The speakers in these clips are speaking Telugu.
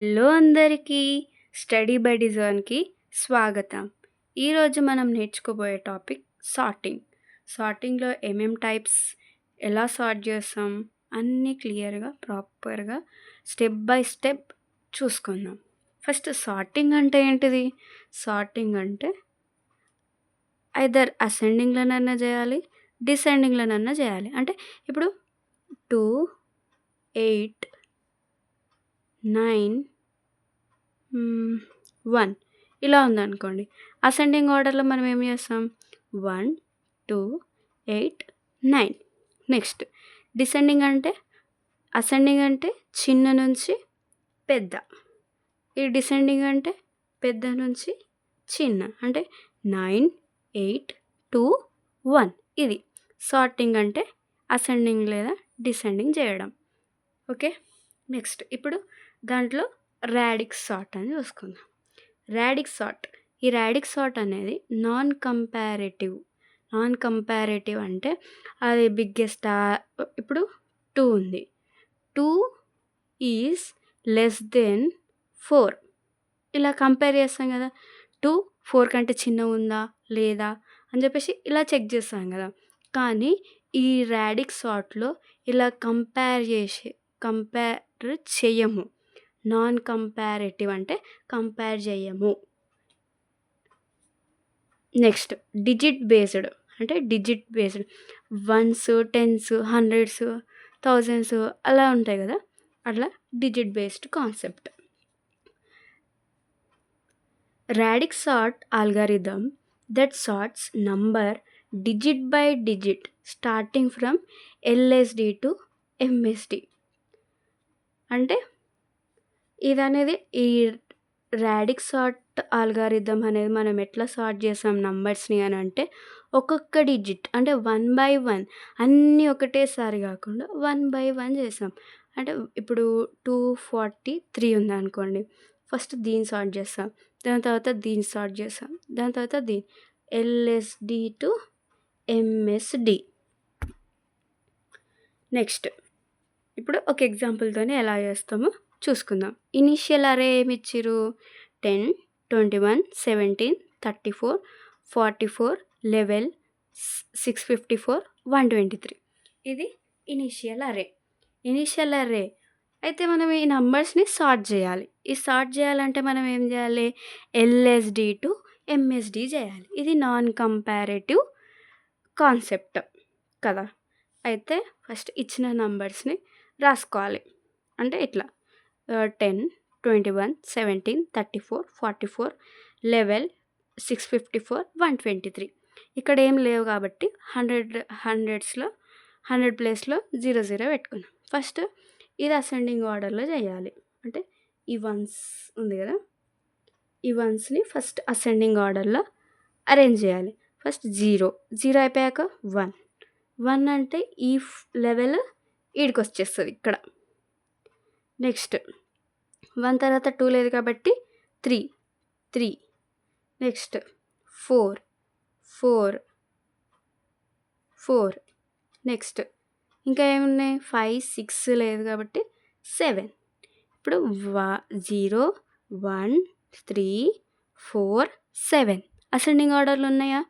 హలో అందరికీ! స్టడీ బడీ జోన్‌కి స్వాగతం. ఈరోజు మనం నేర్చుకోబోయే టాపిక్ సార్టింగ్. సార్టింగ్‌లో ఏమేం టైప్స్, ఎలా సార్ట్ చేస్తాం అన్నీ క్లియర్‌గా, ప్రాపర్‌గా స్టెప్ బై స్టెప్ చూసుకుందాం. ఫస్ట్ సార్టింగ్ అంటే ఏంటిది? సార్టింగ్ అంటే ఐదర్ అసెండింగ్‌లోనన్నా చేయాలి, డిసెండింగ్‌లోనన్నా చేయాలి. అంటే ఇప్పుడు 2, 8, 9 1 ఇలా ఉందనుకోండి. అసెండింగ్ ఆర్డర్‌లో మనం ఏం చేస్తాం? 1, 2, 8, 9. నెక్స్ట్ డిసెండింగ్ అంటే అసెండింగ్ అంటే చిన్న నుంచి పెద్ద. ఈ డిసెండింగ్ అంటే పెద్ద నుంచి చిన్న. అంటే 9, 8, 2, 1 ఇది. సార్టింగ్ అంటే అసెండింగ్ లేదా డిసెండింగ్ చేయడం. ఓకే. నెక్స్ట్ ఇప్పుడు దాంట్లో రాడిక్స్ సార్ట్ అని చూసుకుందాం. Radix sort. ఈ రాడిక్స్ సార్ట్ అనేది నాన్ కంపారేటివ్ అంటే అది బిగ్గెస్ట్ ఇప్పుడు 2 ఉంది. 2 ఈజ్ లెస్ దెన్ 4 ఇలా కంపేర్ చేస్తాం కదా! 2 4 కంటే చిన్నగుందా? లేదా? అని చెప్పేసి ఇలా చెక్ చేస్తాం కదా! కానీ ఈ రాడిక్స్ సార్ట్‌లో ఇలా కంపేర్ చెయ్యము. నాన్ కంపారేటివ్ అంటే కంపేర్ చెయ్యము. నెక్స్ట్ డిజిట్ బేస్డ్ అంటే digit based ones, tens, hundreds, thousands అలా ఉంటాయి కదా! అట్లా digit based concept. Radix sort algorithm that sorts number digit by digit starting from LSD to MSD. అంటే ఇదనేది ఈ రాడిక్స్ సార్ట్ ఆల్గారిథం అనేది మనం ఎట్లా సార్ట్ చేసాం నంబర్స్‌ని అని అంటే ఒక్కొక్క డిజిట్ అంటే 1 బై 1 అన్నీ ఒకటేసారి కాకుండా 1 బై 1 చేసాం. అంటే ఇప్పుడు 243 ఉందనుకోండి. ఫస్ట్ దీన్ని సార్ట్ చేస్తాం. దాని తర్వాత దీన్ని సార్ట్ చేస్తాం. దాని తర్వాత దీన్ని ఎల్ఎస్డి టు ఎంఎస్డి. నెక్స్ట్ ఇప్పుడు ఒక ఎగ్జాంపుల్‌తోనే ఎలా చేస్తామో చూసుకుందాం. ఇనీషియల్ అరే ఏమిచ్చిర్రు? 10, 21, 17, 34, 44, 11, 654, 123 ఇది ఇనీషియల్ అరే. అయితే మనం ఈ నంబర్స్‌ని సార్ట్ చేయాలి. ఈ సార్ట్ చేయాలంటే మనం ఏం చేయాలి? ఎల్ఎస్డి టు ఎంఎస్డి చేయాలి. ఇది నాన్ కంపారేటివ్ కాన్సెప్ట్ కదా! అయితే ఫస్ట్ ఇచ్చిన నంబర్స్‌ని రాసుకోవాలి. అంటే ఇట్లా 10, 21, 17, 34, 44, 11, 654, 123 ఇక్కడ ఏం లేవు కాబట్టి 100 ప్లేస్‌లో 00 పెట్టుకున్నాం. ఫస్ట్ ఇది అసెండింగ్ ఆర్డర్‌లో చేయాలి. అంటే ఈ వన్స్ ఉంది కదా! ఈ వన్స్‌ని ఫస్ట్ అసెండింగ్ ఆర్డర్‌లో అరేంజ్ చేయాలి. ఫస్ట్ 0 అయిపోయాక 1 అంటే ఈ లెవెల్ ఈడికొచ్చేస్తది ఇక్కడ. నెక్స్ట్ 1 తర్వాత 2 లేదు కాబట్టి 3. నెక్స్ట్ 4. నెక్స్ట్ ఇంకా ఏమున్నాయి? 5, 6 లేదు కాబట్టి 7. ఇప్పుడు 0, 1, 3, 4, 7 అసెండింగ్ ఆర్డర్‌లో ఉన్నాయా?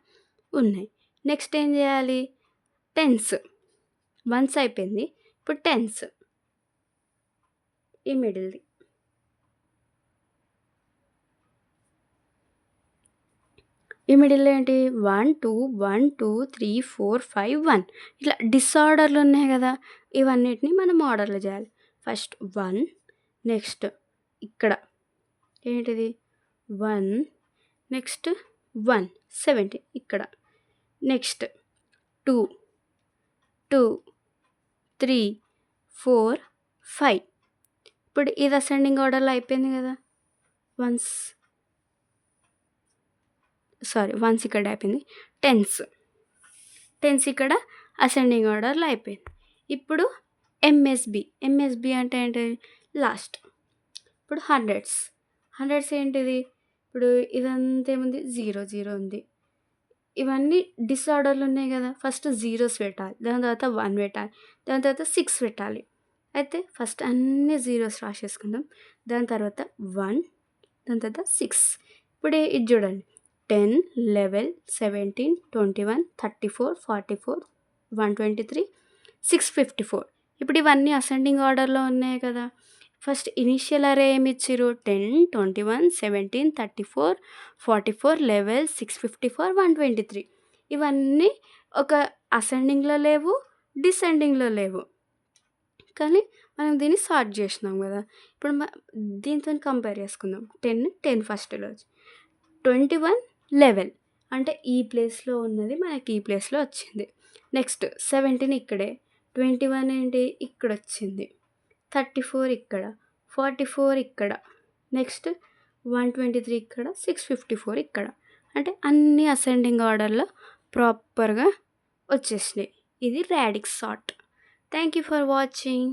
ఉన్నాయి. నెక్స్ట్ ఏం చేయాలి? టెన్స్. వన్స్ అయిపోయింది. ఇప్పుడు టెన్స్. ఈ మిడిల్‌ది. ఈ మిడిల్‌లో ఏంటి? 1, 2, 1, 2, 3, 4, 5, 1 ఇట్లా డిసార్డర్‌లో ఉన్నాయి కదా! ఇవన్నిటిని మనం ఆర్డర్‌లో చేయాలి. ఫస్ట్ 1 నెక్స్ట్ ఇక్కడ ఏంటిది? 1 నెక్స్ట్ 1 17 ఇక్కడ. నెక్స్ట్ 2, 3, 4, 5 ఇప్పుడు ఇది అసెండింగ్ ఆర్డర్‌లో అయిపోయింది కదా! వన్స్ ఇక్కడ అయిపోయింది. టెన్స్ ఇక్కడ అసెండింగ్ ఆర్డర్‌లో అయిపోయింది. ఇప్పుడు ఎంఎస్బి అంటే ఏంటి? లాస్ట్. ఇప్పుడు హండ్రెడ్స్ ఏంటిది? ఇప్పుడు ఇదంతా ఏముంది? 0 ఉంది. ఇవన్నీ డిసార్డర్‌లో ఉన్నాయి కదా! ఫస్ట్ జీరోస్ పెట్టాలి. దాని తర్వాత 1 పెట్టాలి. దాని తర్వాత 6 పెట్టాలి. అయితే ఫస్ట్ అన్ని జీరోస్ రాసేసుకుందాం. దాని తర్వాత 1, దాని తర్వాత 6. ఇప్పుడు ఇది చూడండి. 10, 11, 17, 21, 34, 44, 123, 654. ఇప్పుడు ఇవన్నీ అసెండింగ్ ఆర్డర్‌లో ఉన్నాయి కదా! ఫస్ట్ ఇనీషియల్ అరే ఏమి ఇచ్చిర్రు? 10, 21, 17, 34, 44, 11, 654, 123. ఇవన్నీ ఒక అసెండింగ్‌లో లేవు, డిసెండింగ్‌లో లేవు. కానీ మనం దీన్ని సార్ట్ చేసినాం కదా! ఇప్పుడు దీనితోని కంపేర్ చేసుకుందాం. 10 ఫస్ట్‌లో వచ్చింది. 21, 11 అంటే ఈ ప్లేస్‌లో ఉన్నది మనకి ఈ ప్లేస్‌లో వచ్చింది. నెక్స్ట్ 17 ఇక్కడే. 21 ఏంటి? ఇక్కడొచ్చింది. 34 ఇక్కడ. 44 ఇక్కడ. నెక్స్ట్ 123 ఇక్కడ. 654 ఇక్కడ. అంటే అన్నీ అసెండింగ్ ఆర్డర్‌లో ప్రాపర్‌గా వచ్చేసినాయి. ఇది radix sort. Thank you for watching.